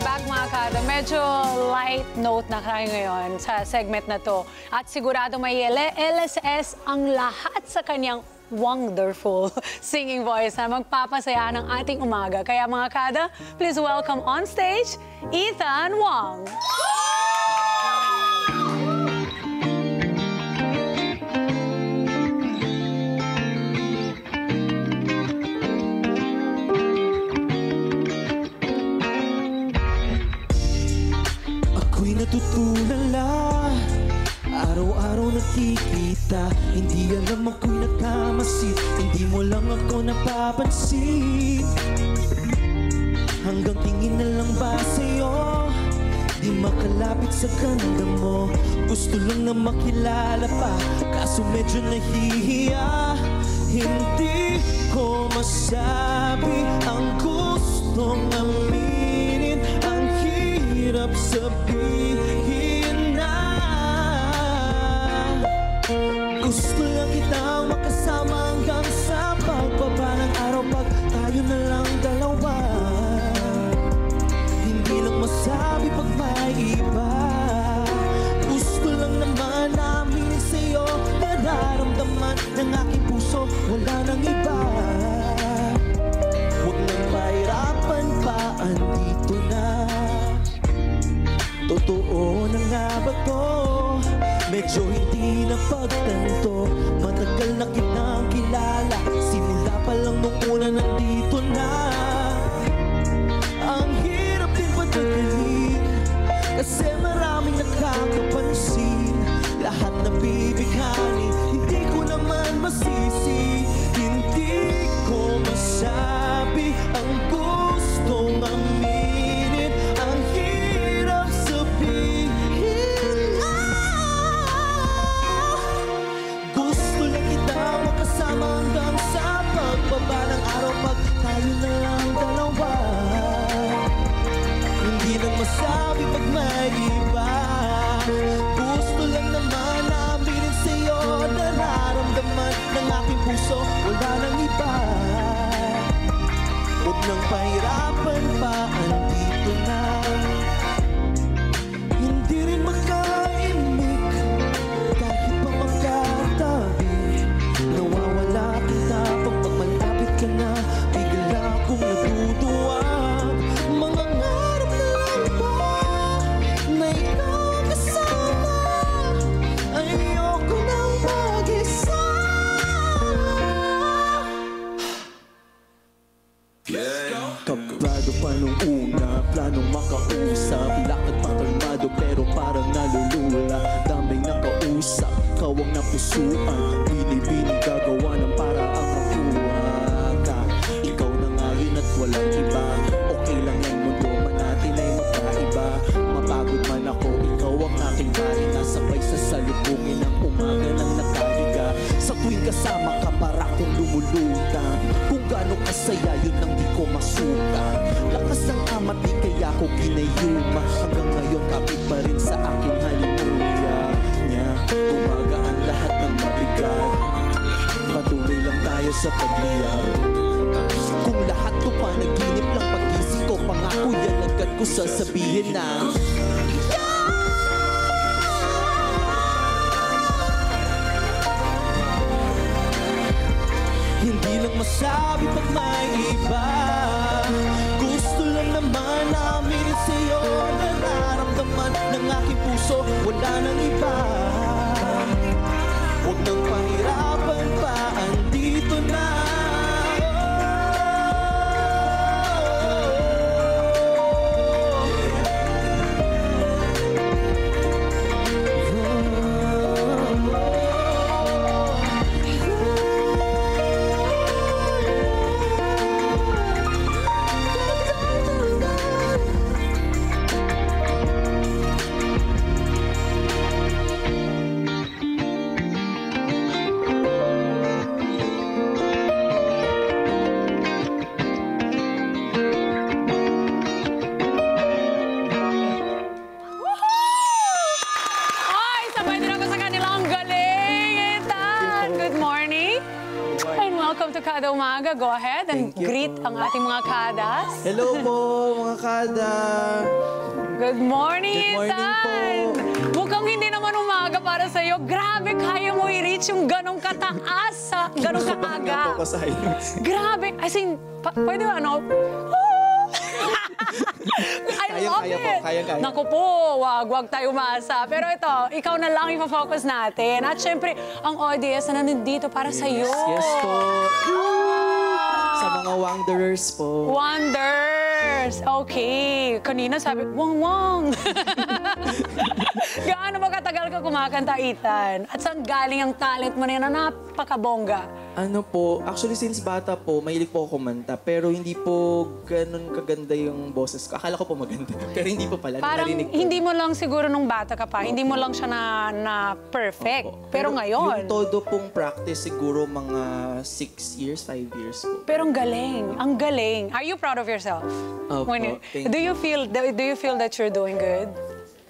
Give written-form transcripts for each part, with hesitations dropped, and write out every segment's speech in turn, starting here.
back mga kada. Medyo light note na tayo ngayon sa segment na to. At sigurado may LSS ang lahat sa kanyang wonderful singing voice na magpapasaya ng ating umaga. Kaya mga kada, please welcome on stage, Ethan Wong. Natutulala, araw-araw nakikita. Hindi alam ako'y nagkamasid, hindi mo lang ako napapansin. Hanggang tingin na lang ba sa'yo, di makalapit sa ganda mo. Gusto lang na makilala pa, kaso medyo nahihiya. Hindi ko masabi ang gustong aminin, ang hirap sabihin na. Gusto lang kitang makasama hanggang sa pagbaba ng araw, pag tayo na lang dalawa. Hindi lang masabi pag may iba. Gusto lang naman namin sa'yo, nararamdaman ng aking puso, wala nang iba. Huwag nang pahirapan pa, andito na. Totoo na nga ba to? Medyo hindi na pagtanto. Matagal na kitang kilala, simula pa lang nung una nandito na. Ang hirap din patagalin, kasi maraming nakakapansin. Lahat na bibighani, hindi ko naman masisi. Hindi ko masabi ang gustong aminin, ang hirap sabihin na. Gusto lang kita makasama hanggang sa pagbaba ng araw, pag tayo na lang dalawa. Hindi lang masabi pag may iba. Gusto lang naman aminin sa'yo, nararamdaman ng aking puso, wala nang iba. Huwag nang pahirapan pa, andito na. Hindi rin makaimik, kahit pa magkatabi. Nawawala kita pag malapit ka na, bigla akong natutuwa. Mga ngarap na lang ba na ikaw kasama? Ayoko nang mag-isa. Kabado pa nung una, planong makausap. Lakad pa kalmado pero parang nalulula. Daming nakausap, kawang napusuan. Binibining gagawa ng paraang makuha ka. Ikaw na nga yun at walang iba. Okay lang yan, mundo man natin ay magkaiba. Mapagod man ako, ikaw ang aking pahinga. Sabay sa salubungin ng umaga ng nakahiga. Sa tuwing kasama ka para kong lumulutang. Kung gaano kasaya yun ang di ko masuka. Lakas ng amat di kaya ko ginayuma. Hanggang ngayon kapit pa rin sa aking halimuya niya. Gumagaan lahat ng mabigat, patuloy lang tayo sa pagliyab. Kung lahat ko pa naginip lang, pag-isip ko pangako yan agad ko sasabihin na. Hindi lang masabi pag may iba. Gusto lang naman aminin sa'yo, nararamdaman ng aking puso, wala nang iba. Huwag nang pahirapan pa, andito na. umaga. Go ahead and Thank you greet po. ang ating mga kadas. Hello po, mga kada! Good morning, Good morning Ethan! po. Mukhang hindi naman umaga para sa'yo. Grabe, kaya mo i-reach yung ganong kataas, ganong Kinabahan nga kaaga. po ako sa silence. Grabe, as in, pwede ba, ano? I love Kaya it. po, kaya. Naku po, wag tayo umasa. Pero ito, ikaw na lang ipa-focus natin. At syempre, ang audience na nandito para sa'yo. Yes po. Sa mga wanderers po. Wonders! Okay. Kanina sabi, wang. Gaano ba katagal ka kumakanta, Ethan? At saan galing ang talent mo na yan na napakabongga? Ano po, actually since bata po, mahilig po ako kumanta. Pero hindi po ganun kaganda yung boses ko. Akala ko po maganda. Pero hindi po pala. Parang Narinig ko. hindi mo lang siguro nung bata ka pa, hindi mo lang siya na perfect. Opo. Pero ngayon, Yung todo pong practice siguro mga 6 years, 5 years po. pero ang galing, ang galing. Are you proud of yourself? Opo, thank Do you feel that you're doing good?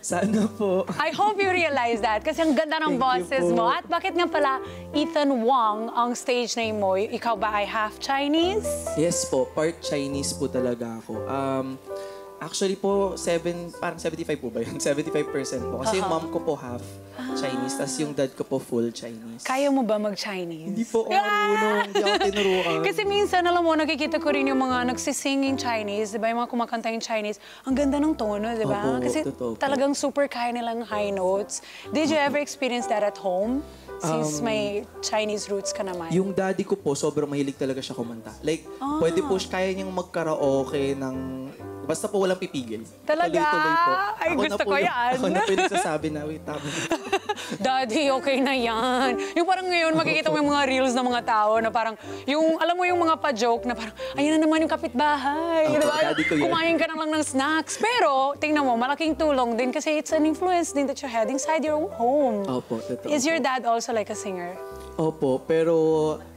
Sana po. I hope you realize that kasi ang ganda ng Thank you boses po. mo. At bakit nga pala Ethan Wang ang stage name mo? Ikaw ba ay half Chinese? Yes po, part Chinese po talaga ako. Actually po, parang 75 po ba yun? 75% po. Kasi yung mom ko po half Chinese, tas yung dad ko po full Chinese. Kaya mo ba mag-Chinese? Hindi po ako marunong, hindi ako tinuruan. Kasi minsan, alam mo, nakikita ko rin yung mga nagsisinging Chinese, di ba? Yung mga kumakanta yung Chinese. Ang ganda ng tono, di ba? Opo, Kasi totoo po. talagang super kaya nilang high notes. Did you ever experience that at home? Since may Chinese roots ka naman. Yung daddy ko po, sobrang mahilig talaga siya kumanta. Like, pwede po kaya niyang magkaraoke ng... Basta po walang pipigil. Talaga? Tuloy-tuloy po. Ay, Ako na gusto po ko yung- yan. Ako na po yung nagsasabi na, wait, tama. Daddy, okay na yan. Yung parang ngayon, makikita mo yung mga reels ng mga tao na parang, yung, alam mo yung mga pa-joke na parang, ayan na naman yung kapitbahay. Opo, Diba? daddy ko yun. Kumain ka na lang ng snacks. Pero, tingnan mo, malaking tulong din kasi it's an influence din that you had inside your home. Opo, totoo. Is your dad also like a singer? Opo, pero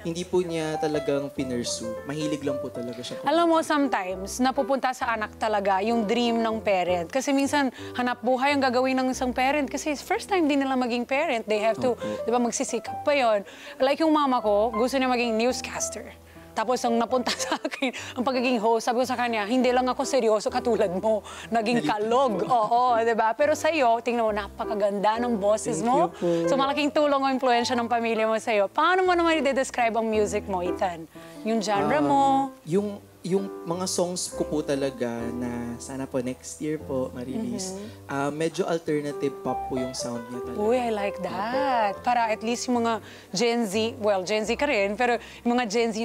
hindi po niya talagang pinursue. Mahilig lang po talaga siya. Alam mo, sometimes, napupunta sa anak talaga yung dream ng parent. Kasi minsan, hanap buhay ang gagawin ng isang parent. Kasi first time din nila maging parent. They have to, di ba, magsisikap pa yon. Like yung mama ko, gusto niya maging newscaster. Tapos ang napunta sa akin, ang pagiging host, sabi ko sa kanya, hindi lang ako seryoso katulad mo. Naging kalog. Oo, di ba? Pero sa'yo, tingnan mo, napakaganda ng boses mo. Thank you po. So malaking tulong o impluensya ng pamilya mo sa'yo. Paano mo naman i-describe ang music mo, Ethan? Yung genre mo? Yung mga songs ko po talaga na sana po next year po ma-release, medyo alternative pop po yung sound niya talaga. Uy, I like that. Para at least yung mga Gen Z, well, Gen Z ka rin, pero yung mga Gen Z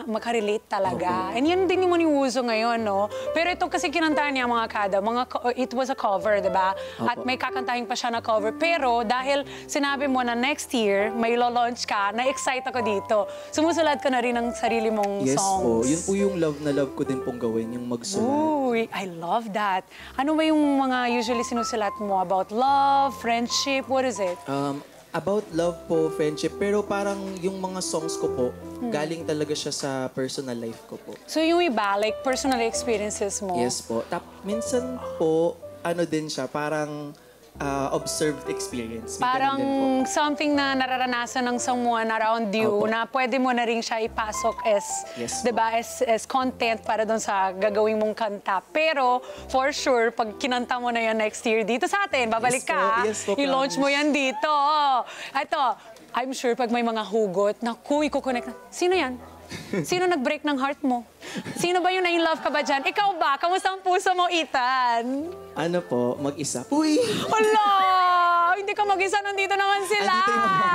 makarelate talaga. And yan din yung uso ngayon, no? Pero ito kasi kinantahan niya mga kada, it was a cover, di ba? At may kakantahin pa siya na cover. Pero dahil sinabi mo na next year, may lo-launch ka, na-excite ako dito. Sumusulat ka na rin ng sarili mong Yes songs. po, yun po yung love na love ko din pong gawin, yung magsulat. Uy, I love that. Ano ba yung mga usually sinusulat mo? About love, friendship, what is it? About love po, friendship, pero parang yung mga songs ko po, galing talaga siya sa personal life ko po. So yung iba, like personal experiences mo? Yes po. minsan po, ano din siya, parang observed experience. May Parang ganun din po. something na nararanasan ng someone around you Opo. na pwede mo na rin siya ipasok as, Yes, 'di ba, as content para doon sa gagawin mong kanta. Pero for sure, pag kinanta mo na yan next year dito sa atin, babalik Yes po, ka, yes po, i-launch mo promise. yan dito. Ito, I'm sure pag may mga hugot, naku, i-connect na. Sino yan? Sino nag-break ng heart mo? Sino ba yung na-in-love ka ba dyan? Ikaw ba? Kamusta ang puso mo, Ethan? Ano po, mag-isa. Uy! Hala! Hindi ka mag-isa, nandito naman sila! Andito yung mga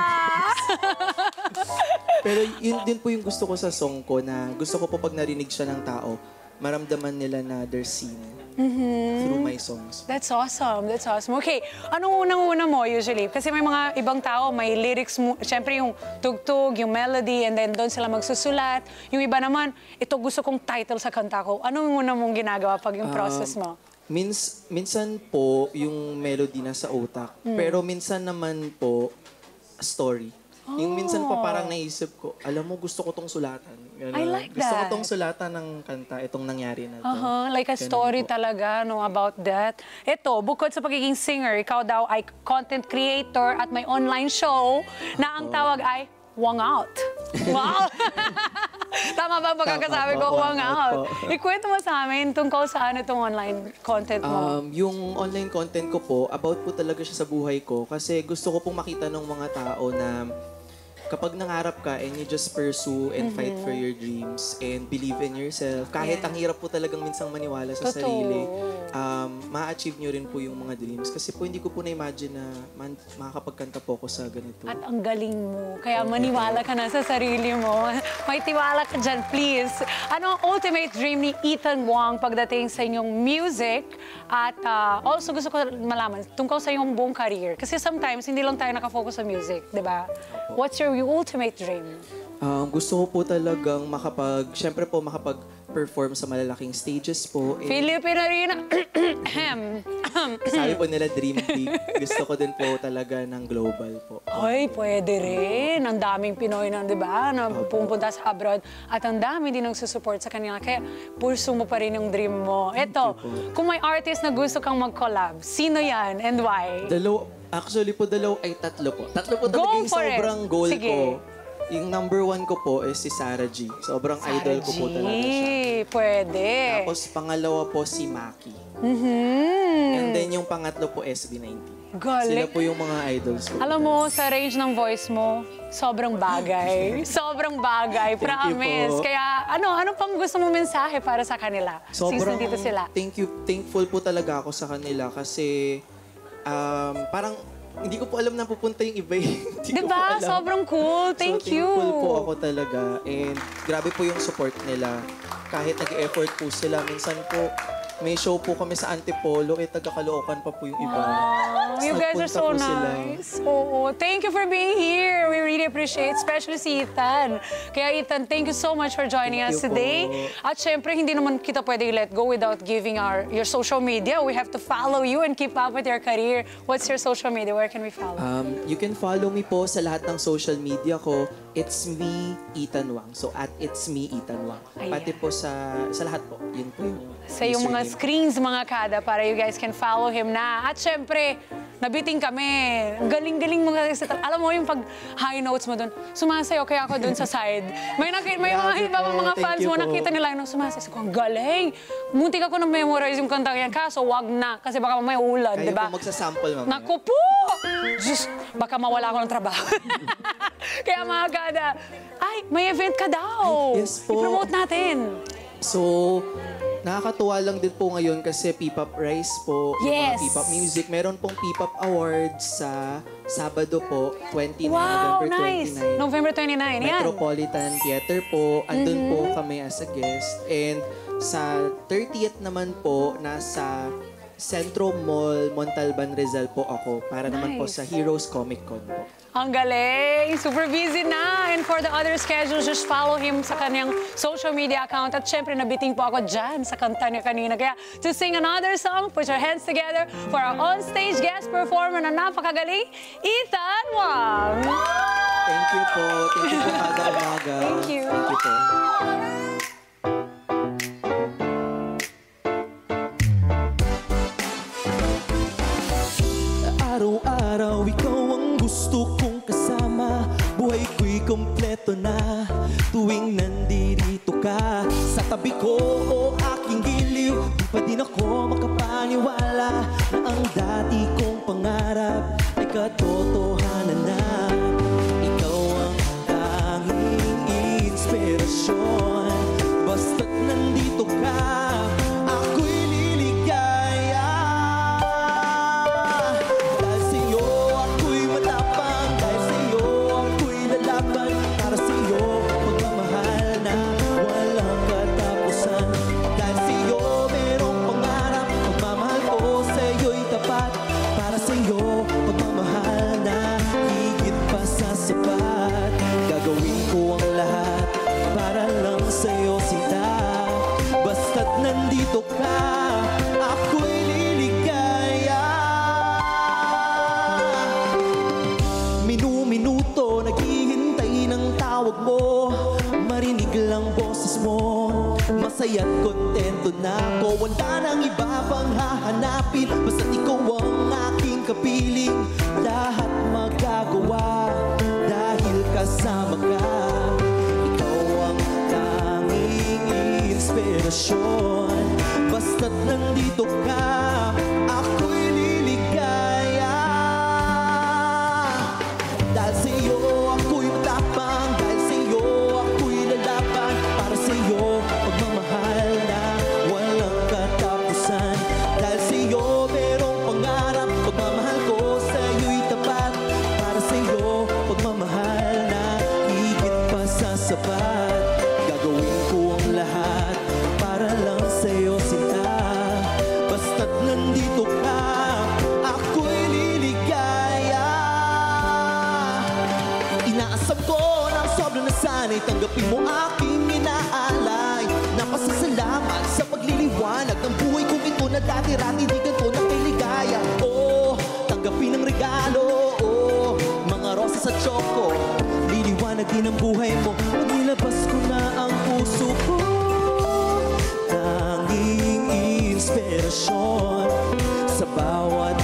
Pero yun din po yung gusto ko sa song ko na gusto ko po pag narinig siya ng tao, maramdaman nila na they're seen through my songs. That's awesome. That's awesome. Okay, anong unang-una mo usually? Kasi may mga ibang tao, may lyrics mo, syempre yung tugtog, yung melody, and then doon sila magsusulat. Yung iba naman, ito gusto kong title sa kanta ko. Anong una mong ginagawa pag yung process mo? Minsan po yung melody nasa utak, pero minsan naman po story. Yung minsan po parang naisip ko, alam mo, gusto ko tong sulatan. Ganun. I like Gusto ko that. tong sulatan ng kanta, itong nangyari na to. Like a Ganun story po. talaga, no, about that. Ito, bukod sa pagiging singer, ikaw daw ay content creator at may online show na ang tawag ay Wang Out. Wow! Tama ba ang pagkakasabi ko? Tama po, Wang out. opo. Ikwento mo sa amin tungkol sa ano itong online content mo. Yung online content ko po, about po talaga siya sa buhay ko kasi gusto ko pong makita ng mga tao na kapag nangarap ka and you just pursue and fight for your dreams and believe in yourself, kahit ang hirap po talagang minsang maniwala sa Totoo. sarili, ma-achieve nyo rin po yung mga dreams. Kasi po hindi ko po na-imagine na makakapagkanta po ako sa ganito. At ang galing mo. Kaya maniwala ka na sa sarili mo. May tiwala ka dyan, please. Ano ang ultimate dream ni Ethan Wang pagdating sa inyong music? At also gusto ko malaman tungkol sa iyong buong career. Kasi sometimes hindi lang tayo nakafocus sa music, di ba? What's your ultimate dream? Gusto ko po talagang syempre po makapag-perform sa malalaking stages po. Filipino rin. Sabi po nila dream big. Gusto ko din po talaga ng global po. Ay, pwede rin. Ang daming Pinoy na, di ba, na pupunta sa abroad. At ang dami din nagsusupport sa kanila. Kaya, pursue mo pa rin yung dream mo. Eto, kung may artist na gusto kang mag-collab, sino yan and why? Actually po, tatlo po. Tatlo po Go talaga yung for it. sobrang goal Sige. ko. Yung number 1 ko po is si Sarah G. Sobrang idol ko po talaga siya. Pwede. Tapos pangalawa po si Maki. And then yung pangatlo po SB19. Galing. Sila po yung mga idols ko. Alam mo, sa range ng voice mo, sobrang bagay. Sobrang bagay. Thank you Promise. po. Kaya, ano pang gusto mo mensahe para sa kanila? Since nandito sila. Thankful po talaga ako sa kanila kasi parang hindi ko po alam na pupunta yung iba. Hindi ko po Diba? alam. Sobrang cool. Thank you. Thankful po ako talaga. And grabe po yung support nila. Kahit nag-effort po sila. Minsan po, may show po kami sa Antipolo. taga-Caloocan pa po yung iba. Wow, Tapos you guys are nagpunta so po sila. nice. Oo. Thank you for being here. We really appreciate, especially si Ethan. Kaya Ethan, thank you so much for joining Thank us you today. po. At syempre, hindi naman kita pwede let go without giving your social media. We have to follow you and keep up with your career. What's your social media? Where can we follow? You can follow me po sa lahat ng social media ko. It's me, Ethan Wang. So, at It's Me, Ethan Wang. Ayan. Pati po sa lahat po. Yun po yung Sa yung mga username. screens, mga kada, para you guys can follow him na. At syempre, nabiting kami. Galing-galing mo kasi. Alam mo yung pag high notes mo dun, sumasayaw kaya ako dun sa side. May mga Grabe iba po. mga Thank fans you mo, po. nakita nila yung sumasayaw. Ko, ang galing. Muntik ako na-memorize yung kanta yan, kaso wag na. Kasi baka may ulan, Kayo di ba? po magsasample mamaya. Naku po! Diyos, baka mawala ako ng trabaho. Kaya mga kada, ay, may event ka daw. Ay, yes po. I-promote natin. So, nakakatuwa lang din po ngayon kasi P-Pop Rise po, yung Yes. mga P-Pop music. Meron pong P-Pop Awards sa Sabado po, Wow, November nice. 29. November 29, yan. Metropolitan Theater po. Andun po kami as a guest. And sa 30th naman po, nasa Centro Mall, Montalban, Rizal po ako para naman po Nice. sa Heroes Comic Con po. Ang galing! Super busy na! And for the other schedules, just follow him sa kanyang social media account. At syempre, nabiting po ako dyan sa kanta niya kanina. Kaya to sing another song, put your hands together for our on-stage guest performer na napakagaling, Ethan Wang! Thank you po. Thank you po kada umaga. Thank you. Thank you po. Araw-araw ikaw ang gusto kong kasama. Buhay ko'y kompleto na tuwing nandito ka sa tabi ko o aking giliw. Di pa din ako makapaniwala na ang dati kong pangarap ay katotohanan na. Ikaw ang tanging inspirasyon. Basta't nandito ka, ako'y liligaya. Dahil sa'yo ako'y matapang, dahil sa'yo ako'y lalaban. Para sa'yo magmamahal na walang katapusan. Dahil sa'yo merong pangarap, pagmamahal ko sa'yo'y tapat. Para sa'yo pagmamahal na higit pa sa sapat. Gagawin ko ang lahat para lang sa'yo sinta. Basta't nandito ka, ako'y liligaya. Minu-minuto naghihintay ng tawag mo, marinig lang boses mo. Masaya't kontento na ako, wala nang iba pang hahanapin. Basta't ikaw ang aking kapiling, lahat magagawa dahil kasama ka. Ikaw ang inspirasyon. Basta't nandito ka, ako'y liligaya. Dahil sa'yo ako'y tapang, dahil sa'yo ako'y lalaban. Para sa'yo pagmamahal na walang katapusan. Dahil sa'yo merong pangarap, pagmamahal ko sa'yo'y tapat. Para sa'yo pagmamahal na higit pa sa sapat. Gagawin ko ang lahat para lang sa'yo sinta. Basta't nandito ka, ako'y liligaya. Inaasam ko ng sobrang nasanay, tanggapin mo aking inaalay. Napasasalamat sa pagliliwanag ng buhay kong ito na dati-rati di ganito na kay ligaya. Oh, tanggapin ang regalo, oh, mga rosas at choco. Liliwanag din ang buhay mo pag nilabas ko na ang puso ko. Tanging inspirasyon sa bawat